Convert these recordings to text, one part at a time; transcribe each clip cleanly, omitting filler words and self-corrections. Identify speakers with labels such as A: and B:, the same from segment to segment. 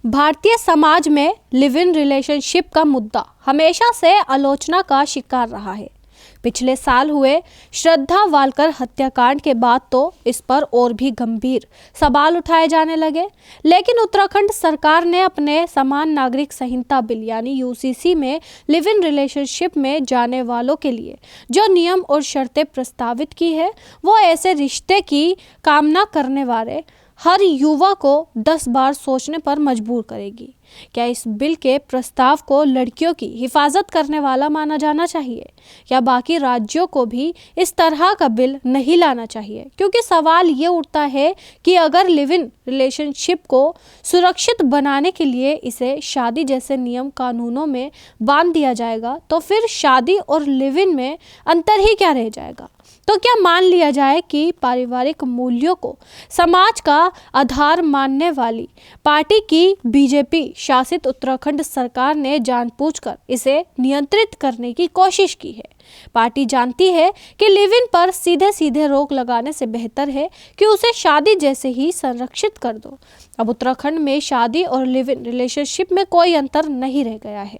A: भारतीय समाज में live in relationship का मुद्दा हमेशा से आलोचना का शिकार रहा है। पिछले साल हुए श्रद्धा वालकर हत्याकांड के बाद तो इस पर और भी गंभीर सवाल उठाए जाने लगे, लेकिन उत्तराखंड सरकार ने अपने समान नागरिक संहिता बिल यानी यूसीसी में लिव इन रिलेशनशिप में जाने वालों के लिए जो नियम और शर्तें प्रस्तावित की है, वो ऐसे रिश्ते की कामना करने वाले हर युवा को 10 बार सोचने पर मजबूर करेगी। क्या इस बिल के प्रस्ताव को लड़कियों की हिफाजत करने वाला माना जाना चाहिए या बाकी राज्यों को भी इस तरह का बिल नहीं लाना चाहिए? क्योंकि सवाल ये उठता है कि अगर लिव इन रिलेशनशिप को सुरक्षित बनाने के लिए इसे शादी जैसे नियम कानूनों में बांध दिया जाएगा तो फिर शादी और लिव इन में अंतर ही क्या रह जाएगा? तो क्या मान लिया जाए कि पारिवारिक मूल्यों को समाज का आधार मानने वाली पार्टी की बीजेपी शासित उत्तराखंड सरकार ने जानबूझकर इसे नियंत्रित करने की कोशिश की है? पार्टी जानती है कि लिव इन पर सीधे सीधे रोक लगाने से बेहतर है कि उसे शादी जैसे ही संरक्षित कर दो। अब उत्तराखंड में शादी और लिव इन रिलेशनशिप में कोई अंतर नहीं रह गया है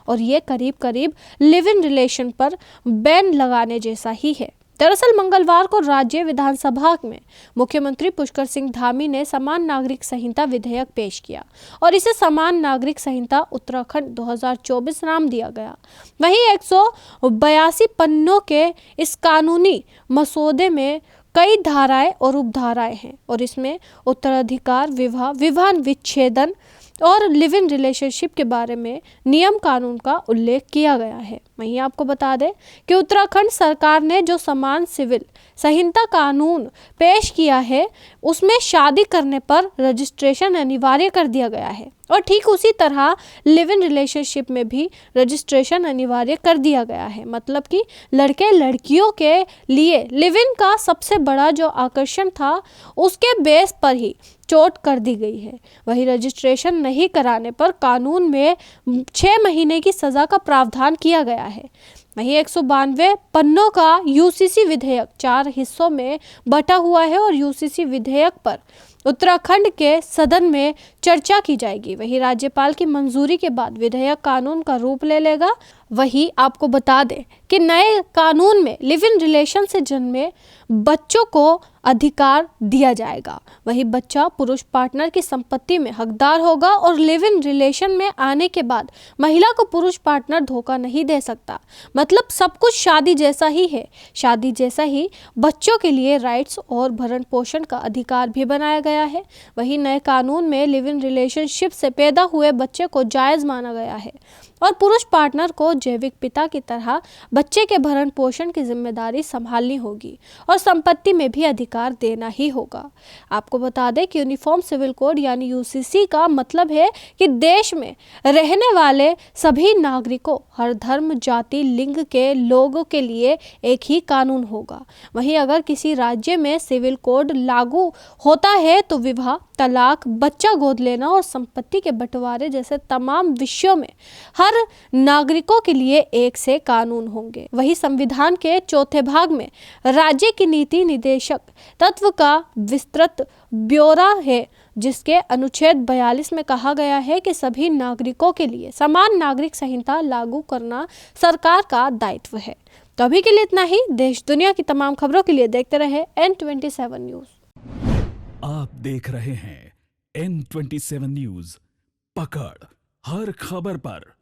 A: और ये करीब करीब लिव इन रिलेशन पर बैन लगाने जैसा ही है। दरअसल मंगलवार को राज्य विधानसभा में मुख्यमंत्री पुष्कर सिंह धामी ने समान नागरिक संहिता विधेयक पेश किया और इसे समान नागरिक संहिता उत्तराखंड 2024 नाम दिया गया। वहीं 182 पन्नों के इस कानूनी मसौदे में कई धाराएं और उपधाराएं हैं और इसमें उत्तराधिकार, विवाह विच्छेदन और लिव इन रिलेशनशिप के बारे में नियम कानून का उल्लेख किया गया है। वहीं आपको बता दें कि उत्तराखंड सरकार ने जो समान सिविल संहिता कानून पेश किया है उसमें शादी करने पर रजिस्ट्रेशन अनिवार्य कर दिया गया है और ठीक उसी तरह लिव इन रिलेशनशिप में भी रजिस्ट्रेशन अनिवार्य कर दिया गया है। मतलब कि लड़के लड़कियों के लिए लिव इन का सबसे बड़ा जो आकर्षण था उसके बेस पर ही चोट कर दी गई है। वही रजिस्ट्रेशन नहीं कराने पर कानून में 6 महीने की सजा का प्रावधान किया गया है। वहीं 192 पन्नों का यूसीसी विधेयक 4 हिस्सों में बटा हुआ है और यूसीसी विधेयक पर उत्तराखंड के सदन में चर्चा की जाएगी। वहीं राज्यपाल की मंजूरी के बाद विधेयक कानून का रूप ले लेगा। वहीं आपको बता दें कि नए कानून में लिव इन रिलेशन से जन्मे बच्चों को अधिकार दिया जाएगा। वही बच्चा पुरुष पार्टनर की संपत्ति में हकदार होगा और लिव इन रिलेशन में आने के बाद महिला को पुरुष पार्टनर धोखा नहीं दे सकता। मतलब सब कुछ शादी जैसा ही है। शादी जैसा ही बच्चों के लिए राइट्स और भरण पोषण का अधिकार भी बनाया गया है। वही नए कानून में लिव इन रिलेशनशिप से पैदा हुए बच्चे को जायज माना गया है और पुरुष पार्टनर को जैविक पिता की तरह बच्चे के भरण पोषण की जिम्मेदारी संभालनी होगी और संपत्ति में भी अधिकार देना ही होगा। आपको बता दें कि यूनिफॉर्म सिविल कोड यानी यूसीसी का मतलब है कि देश में रहने वाले सभी नागरिकों, हर धर्म, जाति, लिंग के लोगों के लिए एक ही कानून होगा। वहीं अगर किसी राज्य में सिविल कोड लागू होता है तो विवाह, तलाक, बच्चा गोद लेना और संपत्ति के बंटवारे जैसे तमाम विषयों में हर नागरिकों के लिए एक से कानून होंगे। वही संविधान के चौथे भाग में राज्य की नीति निदेशक तत्व का विस्तृत ब्यौरा है, जिसके अनुच्छेद 42 में कहा गया है कि सभी नागरिकों के लिए समान नागरिक संहिता लागू करना सरकार का दायित्व है। तो अभी के लिए इतना ही। देश दुनिया की तमाम खबरों के लिए देखते रहे N27 न्यूज।
B: आप देख रहे हैं N27 न्यूज, पकड़ हर खबर पर।